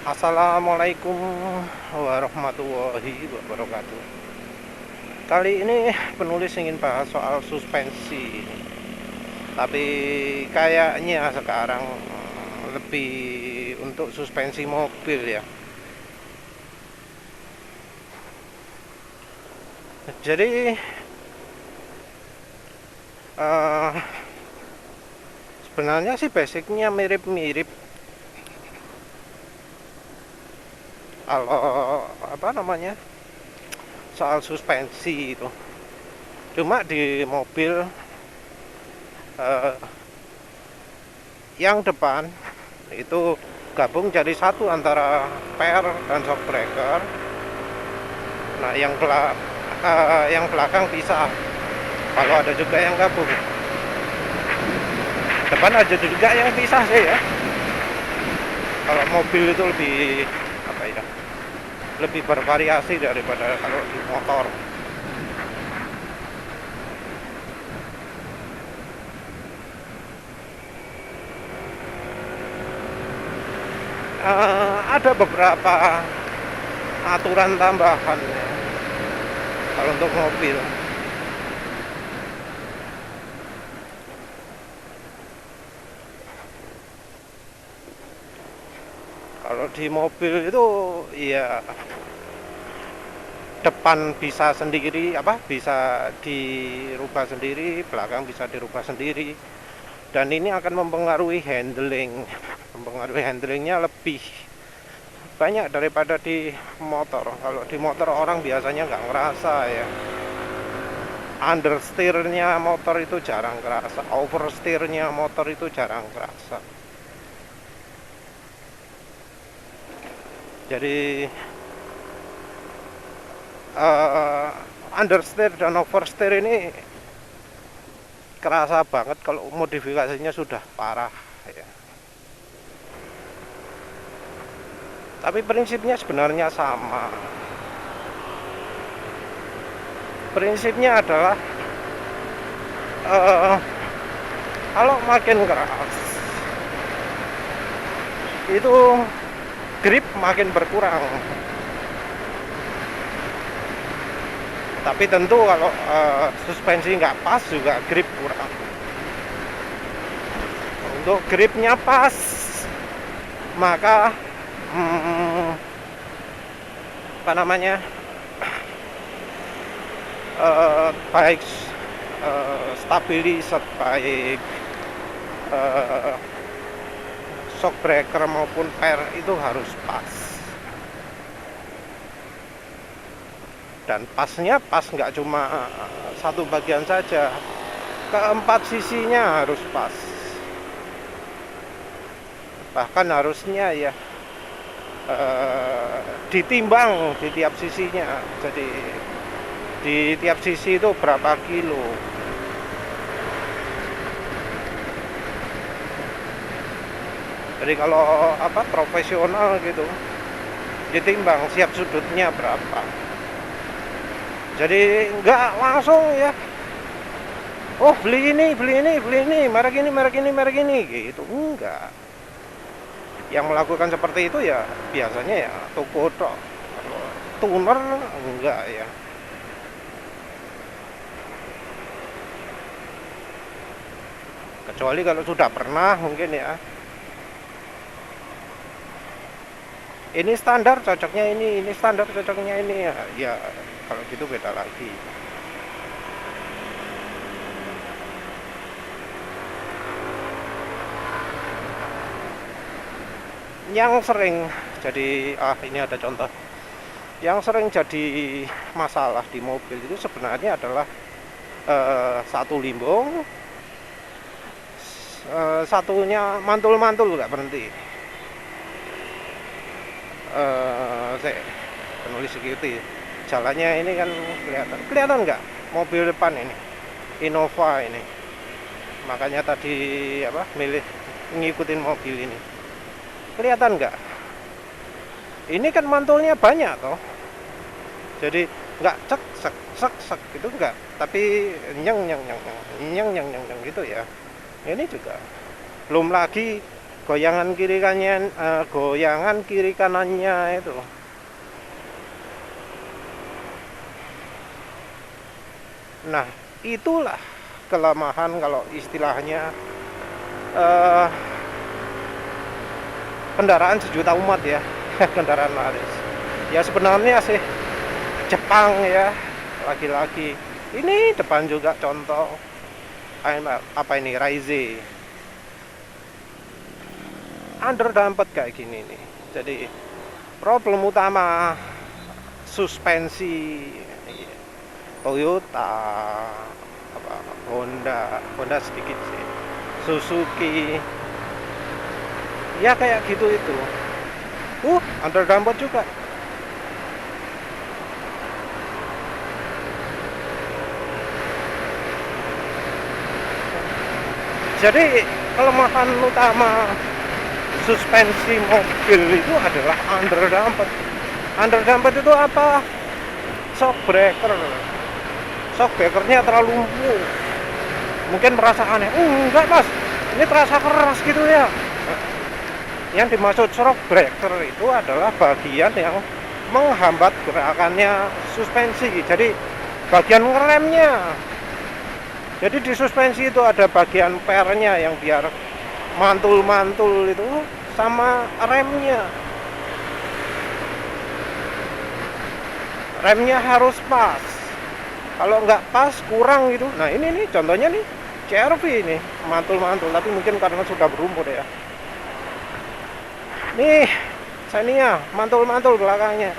Assalamualaikum warahmatullahi wabarakatuh. Kali ini penulis ingin bahas soal suspensi, tapi kayaknya sekarang lebih untuk suspensi mobil ya. Jadi eh, sebenarnya sih basicnya mirip-mirip. Kalau apa namanya soal suspensi itu, cuma di mobil eh, yang depan itu gabung jadi satu antara per dan shock breaker. Nah, yang belakang bisa. Kalau ada juga yang gabung. Depan ada juga yang pisah sih ya. Kalau mobil itu lebih apa ya? Lebih bervariasi daripada kalau di motor. Ada beberapa aturan tambahan ya, kalau untuk mobil. Kalau di mobil itu ya depan bisa sendiri, apa bisa dirubah sendiri, belakang bisa dirubah sendiri, dan ini akan mempengaruhi handlingnya lebih banyak daripada di motor. Kalau di motor orang biasanya nggak ngerasa ya, understeernya motor itu jarang kerasa, oversteernya motor itu jarang kerasa. Jadi uh, understeer dan oversteer ini kerasa banget kalau modifikasinya sudah parah ya. Tapi prinsipnya sebenarnya sama. Prinsipnya adalah uh, kalau makin keras itu grip makin berkurang. Tapi tentu kalau suspensi nggak pas juga grip kurang. Untuk gripnya pas, maka apa namanya baik stabilizer, baik shock breaker maupun per itu harus pas. Dan pasnya pas, nggak cuma satu bagian saja, keempat sisinya harus pas. Bahkan harusnya ya ditimbang di tiap sisinya. Jadi di tiap sisi itu berapa kilo. Jadi kalau apa profesional gitu, ditimbang siap sudutnya berapa. Jadi nggak langsung ya, oh beli ini, merek ini gitu, enggak. Yang melakukan seperti itu ya biasanya ya toko tok. Kalau tuner enggak ya. Kecuali kalau sudah pernah mungkin ya. Ini standar cocoknya ini standar cocoknya ini ya. Ya kalau gitu beda lagi. Yang sering jadi ini ada contoh. Yang sering jadi masalah di mobil itu sebenarnya adalah satu limbung, satunya mantul-mantul nggak berhenti. Saya penulis security, jalannya ini kan kelihatan nggak mobil depan ini Innova ini, makanya tadi apa milih ngikutin mobil ini. Kelihatan nggak? Ini kan mantulnya banyak toh. Jadi nggak cek sek sek sek gitu nggak, tapi nyeng nyeng nyeng nyeng nyeng nyeng nyeng gitu ya. Ini juga belum lagi goyangan kiri kanannya itu. Nah, itulah kelemahan kalau istilahnya kendaraan sejuta umat ya. Kendaraan laris ya sebenarnya sih Jepang ya, lagi-lagi ini depan juga contoh apa ini, Raize underdamped kayak gini nih. Jadi problem utama suspensi Toyota, apa, Honda sedikit sih, Suzuki ya kayak gitu itu underdamped juga. Jadi kelemahan utama suspensi mobil itu adalah underdamped. Underdamped itu apa? Shock breakernya terlalu empuk. Mungkin merasa aneh, enggak mas, ini terasa keras gitu ya. Yang dimaksud shock breaker itu adalah bagian yang menghambat gerakannya suspensi. Jadi bagian ngeremnya. Jadi di suspensi itu ada bagian pernya yang biar mantul-mantul itu sama remnya. Remnya harus pas. Kalau nggak pas kurang gitu. Nah ini nih contohnya nih CR-V ini mantul-mantul, tapi mungkin karena sudah berumur ya. Nih Xenia mantul-mantul belakangnya.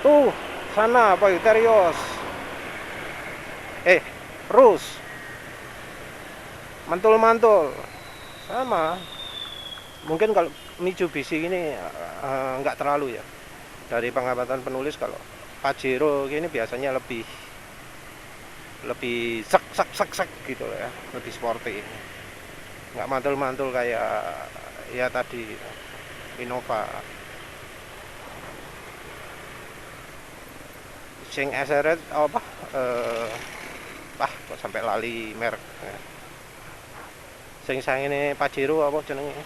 Tuh sana apa itu Terios. Rus mantul-mantul sama. Mungkin kalau Mitsubishi ini nggak terlalu ya. Dari pengamatan penulis kalau Pajero ini biasanya lebih sek gitu ya, lebih sporty, nggak mantul-mantul kayak ya tadi Innova. Sing SRS apa kok sampai lali merek ya. Sing sang ini Pajero apa jenenge,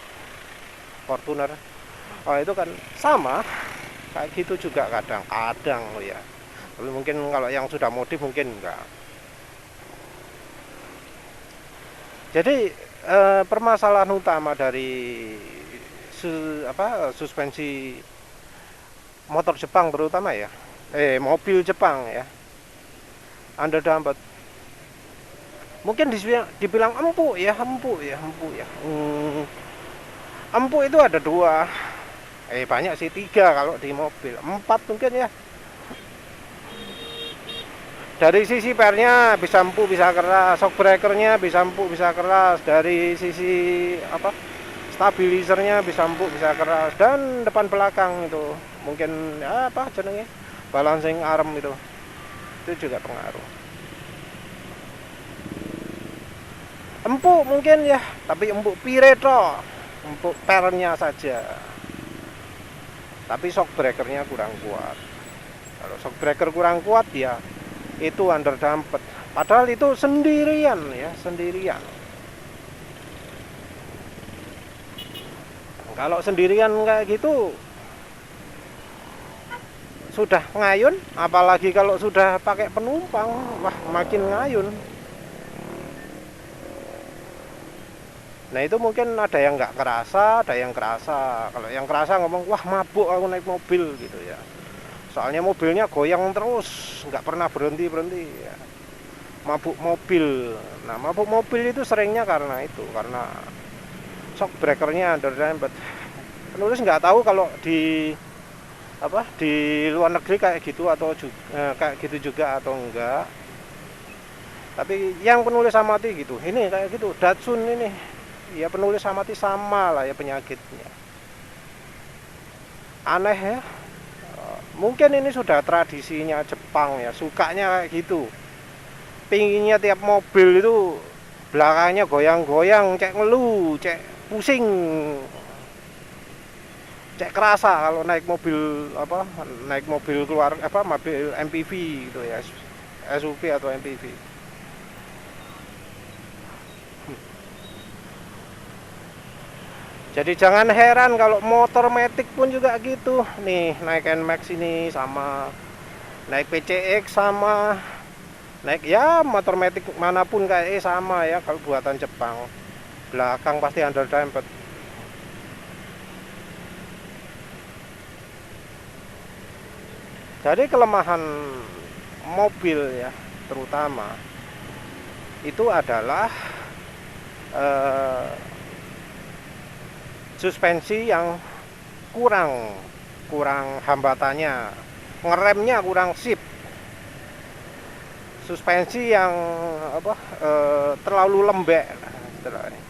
Fortuner. Oh itu kan sama kayak gitu juga kadang-kadang loh ya. Tapi mungkin kalau yang sudah modif mungkin enggak. Jadi permasalahan utama dari suspensi motor Jepang terutama ya, mobil Jepang ya, underdamped. Mungkin dibilang empuk ya. Empuk itu ada dua, banyak sih, 3 kalau di mobil, 4 mungkin ya. Dari sisi pernya bisa empuk bisa keras, shock breakernya bisa empuk bisa keras, dari sisi stabilizernya bisa empuk bisa keras, dan depan belakang itu mungkin jenenge balancing arm itu juga pengaruh. Empuk mungkin ya, tapi empuk pireto, empuk pernya saja, tapi shock breakernya kurang kuat. Kalau shock breaker kurang kuat ya itu underdamped, padahal itu sendirian. Kalau sendirian kayak gitu sudah ngayun, apalagi kalau sudah pakai penumpang, wah makin ngayun. Nah itu mungkin ada yang nggak kerasa, ada yang kerasa. Kalau yang kerasa ngomong, wah mabuk aku naik mobil gitu ya. Soalnya mobilnya goyang terus, nggak pernah berhenti ya. Mabuk mobil. Nah mabuk mobil itu seringnya karena shock breakernya underdamped. Penulis nggak tahu kalau di luar negeri kayak gitu atau kayak gitu juga atau enggak. Tapi yang penulis amati gitu, ini kayak gitu, Datsun ini. Ya penulis amati sama lah ya penyakitnya. Aneh ya. Mungkin ini sudah tradisinya Jepang ya, sukanya kayak gitu. Pinginnya tiap mobil itu belakangnya goyang-goyang, cek ngeluh, cek pusing, cek kerasa kalau naik mobil keluar mobil MPV gitu ya, SUV atau MPV. Jadi jangan heran kalau motor matic pun juga gitu. Nih naik NMAX ini sama naik PCX sama naik ya motor matic manapun kayak sama ya kalau buatan Jepang. Belakang pasti under damped. Jadi kelemahan mobil ya terutama itu adalah suspensi yang kurang hambatannya, ngeremnya kurang sip, suspensi yang terlalu lembek istilahnya.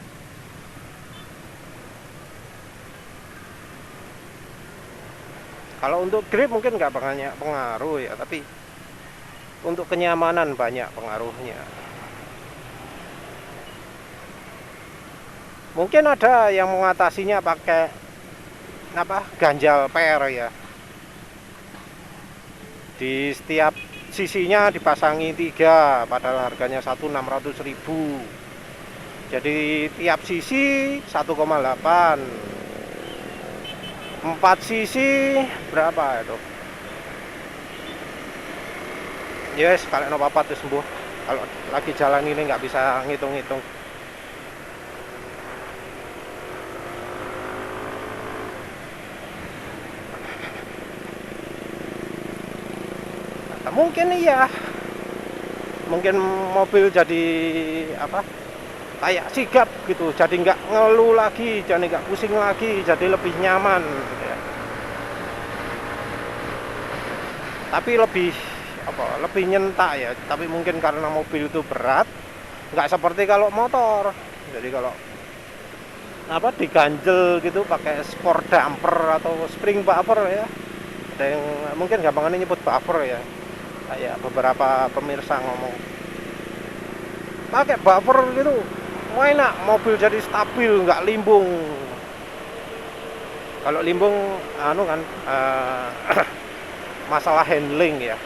Kalau untuk grip mungkin nggak banyak pengaruh ya, tapi untuk kenyamanan banyak pengaruhnya. Mungkin ada yang mengatasinya pakai ganjal per ya. Di setiap sisinya dipasangi 3, padahal harganya 1.600.000. Jadi tiap sisi 1,8. 4 sisi berapa itu? Yes, kalau no apa tuh sembuh. Kalau lagi jalan ini nggak bisa ngitung-ngitung. Mungkin iya, mungkin mobil jadi kayak sigap gitu, jadi nggak ngeluh lagi, jadi nggak pusing lagi, jadi lebih nyaman gitu ya. Tapi lebih nyentak ya, tapi mungkin karena mobil itu berat, nggak seperti kalau motor. Jadi kalau diganjel gitu pakai sport damper atau spring bumper ya, ada yang mungkin gampangannya nyebut bumper ya, kayak beberapa pemirsa ngomong pakai bumper gitu enak, mobil jadi stabil, nggak limbung. Kalau limbung kan masalah handling ya.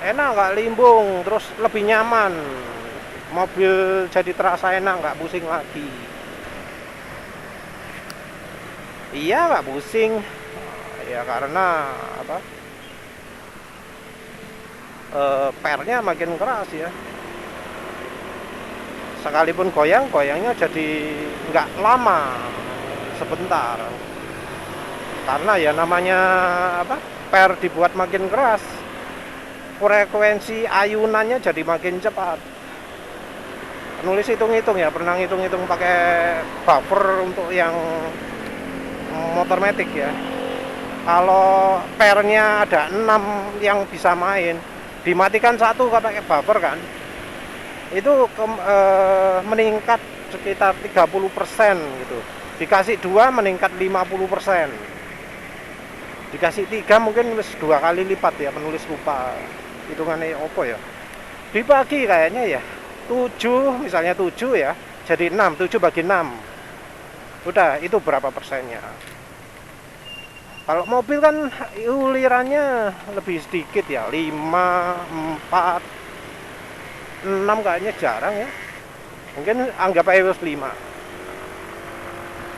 Enak nggak limbung, terus lebih nyaman, mobil jadi terasa enak, nggak pusing lagi. Iya nggak pusing ya, karena pernya makin keras ya. Sekalipun goyangnya jadi nggak lama, sebentar. Karena ya namanya per dibuat makin keras, frekuensi ayunannya jadi makin cepat. Nulis hitung-hitung ya, pernah hitung-hitung pakai buffer untuk yang motor matic ya. Kalau pernya ada 6 yang bisa main, dimatikan 1 pakai buffer kan, itu meningkat sekitar 30% gitu. Dikasih 2 meningkat 50%. Dikasih 3 mungkin 2 kali lipat ya, penulis lupa hitungannya opo ya. Dibagi kayaknya ya, 7 misalnya 7 ya, jadi 6, 7 bagi 6. Udah, itu berapa persennya. Kalau mobil kan ulirannya lebih sedikit ya, 5, 4, 6 kayaknya jarang ya. Mungkin anggap aja 5.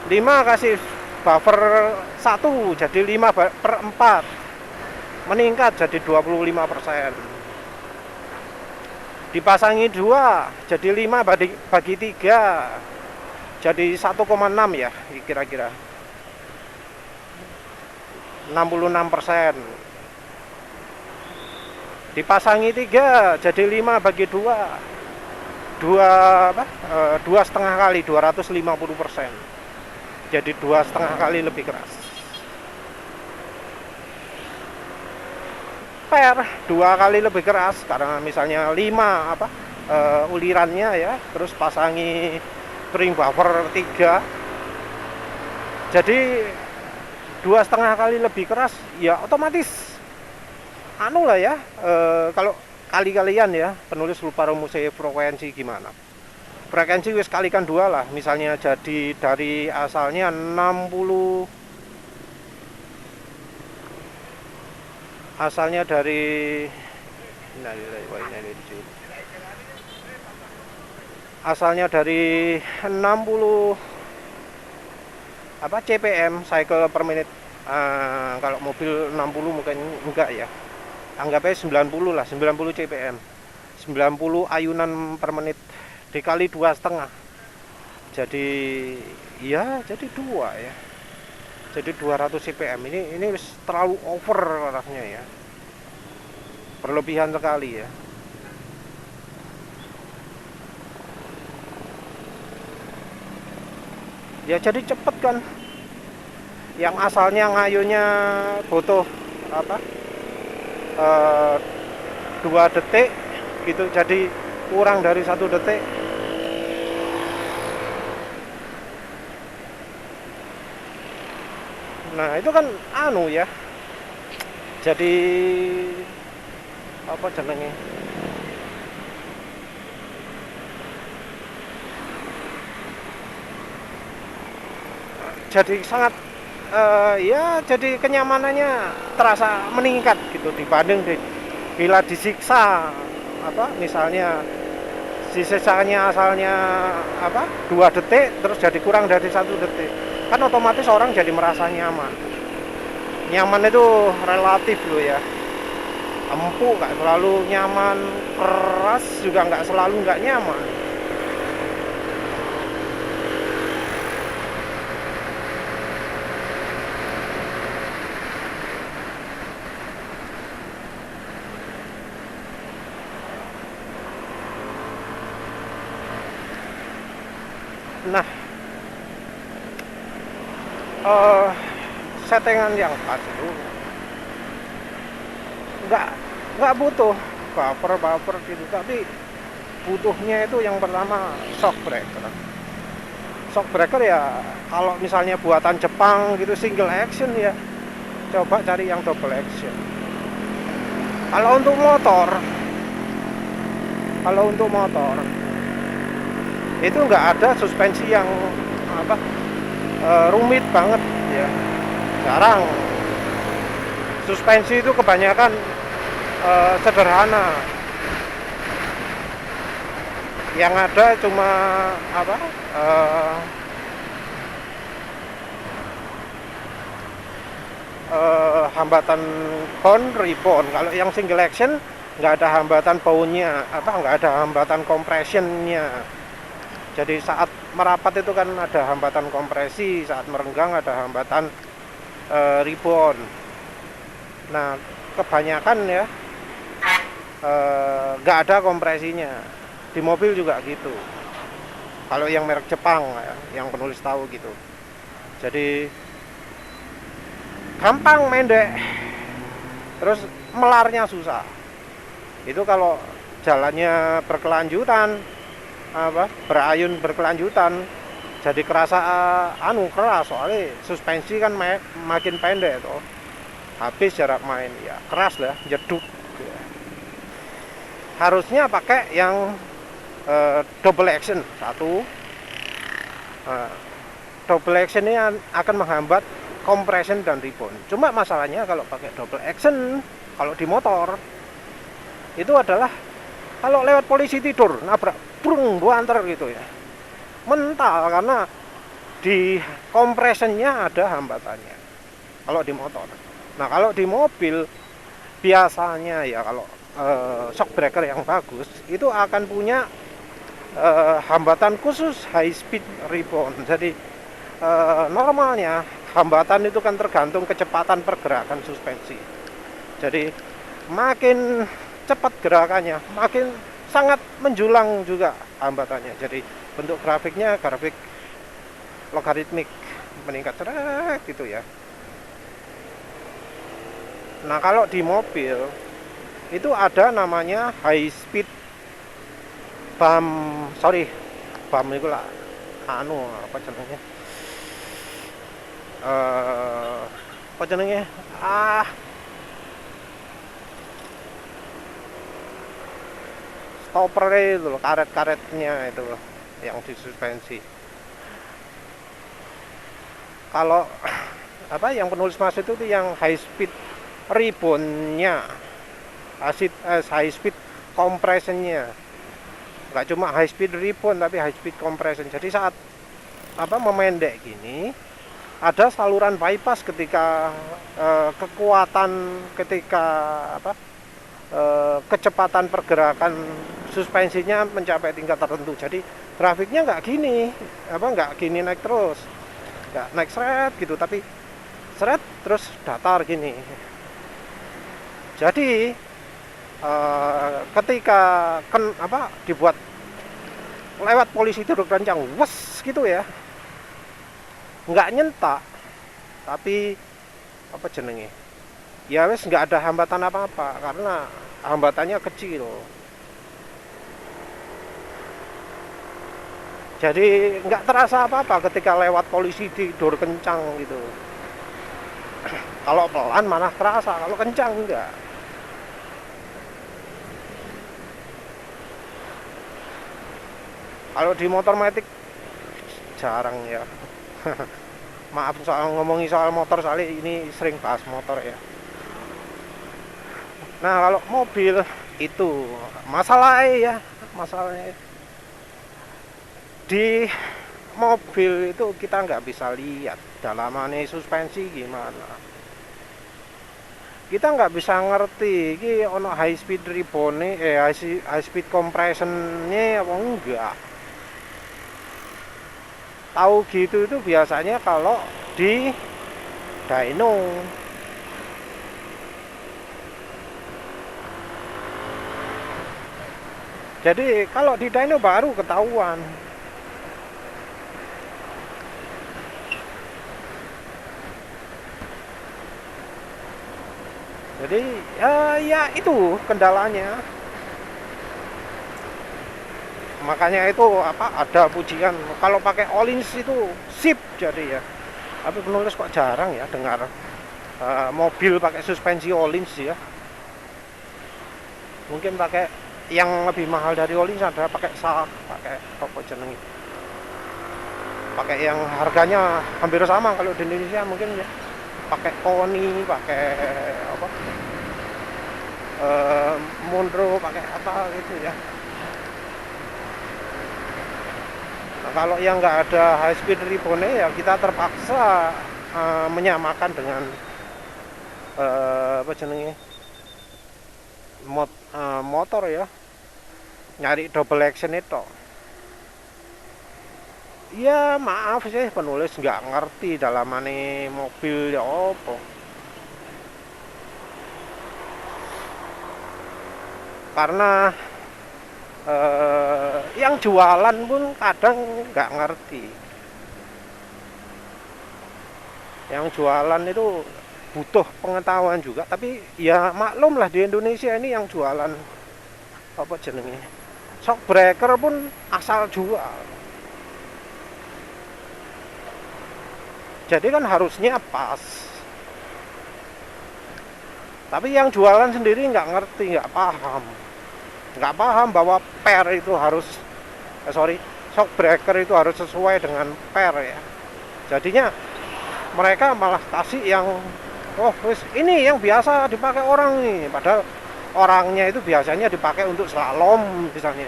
5 kasih buffer 1 jadi 5/4. Meningkat jadi 25%. Dipasangi 2 jadi 5 bagi 3. Jadi 1,6 ya kira-kira. 66%. Dipasangi 3 jadi 5 bagi 2. 2,5 kali 250%. Jadi 2,5 kali lebih keras. Per 2 kali lebih keras karena misalnya 5 ulirannya ya, terus pasangi spring buffer 3. Jadi 2,5 kali lebih keras ya, otomatis lah ya. Kalau kali-kalian ya, penulis lupa rumusnya frekuensi gimana. Frekuensi wis kalikan 2 lah, misalnya jadi dari asalnya 60, asalnya dari asalnya dari 60 CPM, cycle per menit. Kalau mobil 60 mungkin enggak ya, anggapnya 90 lah, 90 CPM, 90 ayunan per menit dikali 2,5, jadi ya jadi 2 ya, jadi 200 CPM. Ini terlalu over rasanya ya, berlebihan sekali ya. Ya jadi cepet kan, yang asalnya ngayunya butuh apa 2 detik gitu, jadi kurang dari 1 detik. Nah itu kan anu ya, jadi apa jenenge, jadi sangat ya jadi kenyamanannya terasa meningkat gitu dibanding bila disiksa, misalnya sisanya asalnya 2 detik terus jadi kurang dari 1 detik, kan otomatis orang jadi merasa nyaman. Nyaman itu relatif loh ya, empuk nggak selalu nyaman, keras juga nggak selalu nggak nyaman. Nah, settingan yang pas itu nggak nggak butuh baper gitu, tapi butuhnya itu yang pertama shock breaker. Shock breaker ya kalau misalnya buatan Jepang gitu single action ya coba cari yang double action. Kalau untuk motor itu nggak ada suspensi yang rumit banget ya, jarang. Suspensi itu kebanyakan sederhana, yang ada cuma hambatan pon rebound. Kalau yang single action nggak ada hambatan poundnya, nggak ada hambatan compressionnya. Jadi saat merapat itu kan ada hambatan kompresi, saat merenggang ada hambatan rebound. Nah kebanyakan ya nggak ada kompresinya. Di mobil juga gitu, kalau yang merek Jepang ya, yang penulis tahu gitu. Jadi gampang mendek, terus melarnya susah. Itu kalau jalannya berkelanjutan, berayun berkelanjutan, jadi kerasa keras, soalnya suspensi kan makin pendek tuh, habis jarak main ya keras lah, jeduk ya. Harusnya pakai yang double action satu. Double action ini akan menghambat compression dan rebound. Cuma masalahnya kalau pakai double action, kalau di motor itu adalah kalau lewat polisi tidur nabrak brung buanter gitu ya, mental, karena di compressionnya ada hambatannya kalau di motor. Nah kalau di mobil biasanya ya, kalau shock breaker yang bagus itu akan punya hambatan khusus high speed rebound. Jadi normalnya hambatan itu kan tergantung kecepatan pergerakan suspensi. Jadi makin cepat gerakannya, makin sangat menjulang juga hambatannya. Jadi bentuk grafiknya grafik logaritmik, meningkat cerek gitu ya. Nah kalau di mobil itu ada namanya high speed bump itu lah, stopper itu loh, karet-karetnya itu loh yang disuspensi. Kalau yang penulis maksud itu yang high speed reboundnya, high speed compressionnya. nggak cuma high speed rebound tapi high speed compression. Jadi saat memendek gini ada saluran bypass ketika kekuatan ketika kecepatan pergerakan suspensinya mencapai tingkat tertentu. Jadi grafiknya nggak gini, nggak gini naik terus, nggak naik seret gitu, tapi seret terus datar gini. Jadi ketika dibuat lewat polisi itu kencang, wes gitu ya, nggak nyentak, tapi ya wes nggak ada hambatan apa-apa karena hambatannya kecil. Jadi nggak terasa apa-apa ketika lewat polisi tidur kencang gitu. Kalau pelan malah terasa, kalau kencang enggak. Kalau di motor matic jarang ya. Maaf soal ngomongin soal motor, soalnya ini sering bahas motor ya. Nah kalau mobil itu masalahnya di mobil itu kita nggak bisa lihat dalamannya suspensi gimana. Kita nggak bisa ngerti ini ono high speed rebound high speed compressionnya apa enggak. Tahu gitu itu biasanya kalau di dyno. Jadi kalau di dyno baru ketahuan. Jadi ya itu kendalanya. Makanya itu ada pujian kalau pakai Öhlins itu sip jadi ya. Tapi penulis kok jarang ya dengar mobil pakai suspensi Öhlins ya. Mungkin pakai yang lebih mahal dari Öhlins ada pakai apa jenenge. Pakai yang harganya hampir sama kalau di Indonesia mungkin ya. Pakai Koni, pakai Monroe, pakai apa gitu ya. Nah, kalau yang nggak ada high speed rebound ya kita terpaksa menyamakan dengan motor ya, nyari double action itu. Ya maaf sih penulis nggak ngerti dalamane mobil ya apa. Karena yang jualan pun kadang nggak ngerti. Yang jualan itu butuh pengetahuan juga, tapi ya maklum lah di Indonesia ini yang jualan shock breaker pun asal jual. Jadi kan harusnya pas. Tapi yang jualan sendiri nggak ngerti, nggak paham bahwa per itu harus shock breaker itu harus sesuai dengan per ya. Jadinya mereka malah kasih yang ini yang biasa dipakai orang nih, padahal orangnya itu biasanya dipakai untuk slalom misalnya.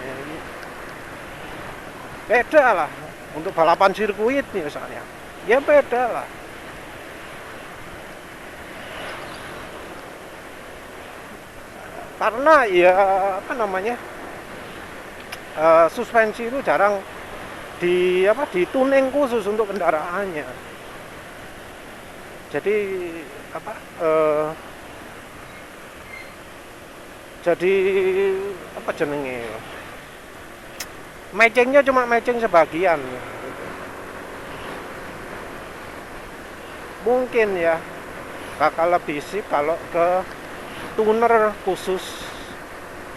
Beda lah untuk balapan sirkuit nih misalnya. Ya beda lah. Karena ya suspensi itu jarang dituning khusus untuk kendaraannya. Jadi matchingnya cuma matching sebagian. Mungkin ya bakal lebih sip kalau ke tuner khusus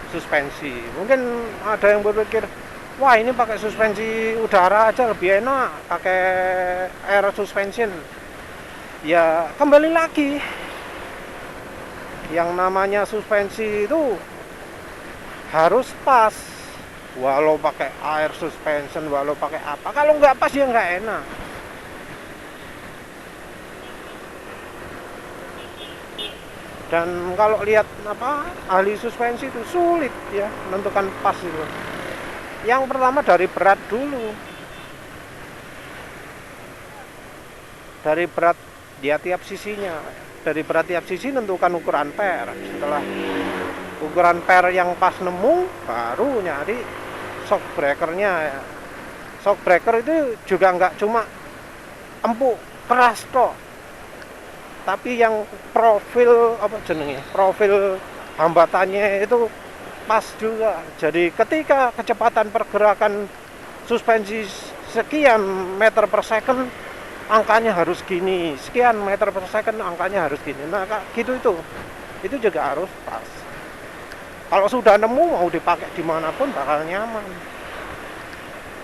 suspensi. Mungkin ada yang berpikir, wah ini pakai suspensi udara aja lebih enak, pakai air suspension. Ya kembali lagi, yang namanya suspensi itu harus pas. Walau pakai air suspension, walau pakai apa, kalau nggak pas ya nggak enak. Dan kalau lihat ahli suspensi itu sulit ya menentukan pas itu. Yang pertama dari berat dulu, dari berat dia tiap sisinya. Dari berat tiap sisi tentukan ukuran per. Setelah ukuran per yang pas nemu, baru nyari shock breakernya. Shock breaker itu juga nggak cuma empuk keras toh, tapi yang profil apa jenenge, profil hambatannya itu pas juga. Jadi ketika kecepatan pergerakan suspensi sekian meter per second, angkanya harus gini, sekian meter per second angkanya harus gini. Nah gitu itu juga harus pas. Kalau sudah nemu mau dipakai dimanapun bakal nyaman,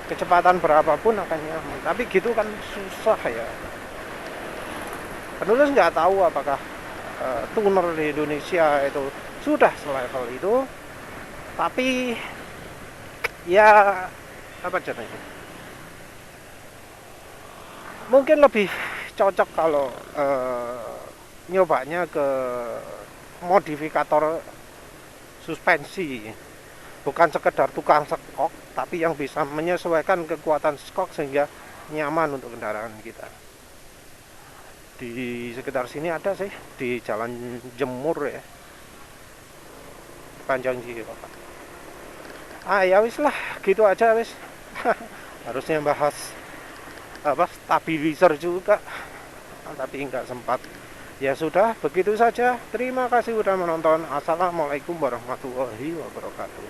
kecepatan berapapun akan nyaman. Tapi gitu kan susah ya. Penulis nggak tahu apakah tuner di Indonesia itu sudah selevel itu, tapi ya apa jadinya, mungkin lebih cocok kalau nyobanya ke modifikator suspensi, bukan sekedar tukang skok, tapi yang bisa menyesuaikan kekuatan skok sehingga nyaman untuk kendaraan kita. Di sekitar sini ada sih, di Jalan Jemur ya, Panjang Pak. Ya wis lah, gitu aja wis. Harusnya bahas apa stabilizer juga, tapi nggak sempat. Ya sudah, begitu saja. Terima kasih sudah menonton. Assalamualaikum warahmatullahi wabarakatuh.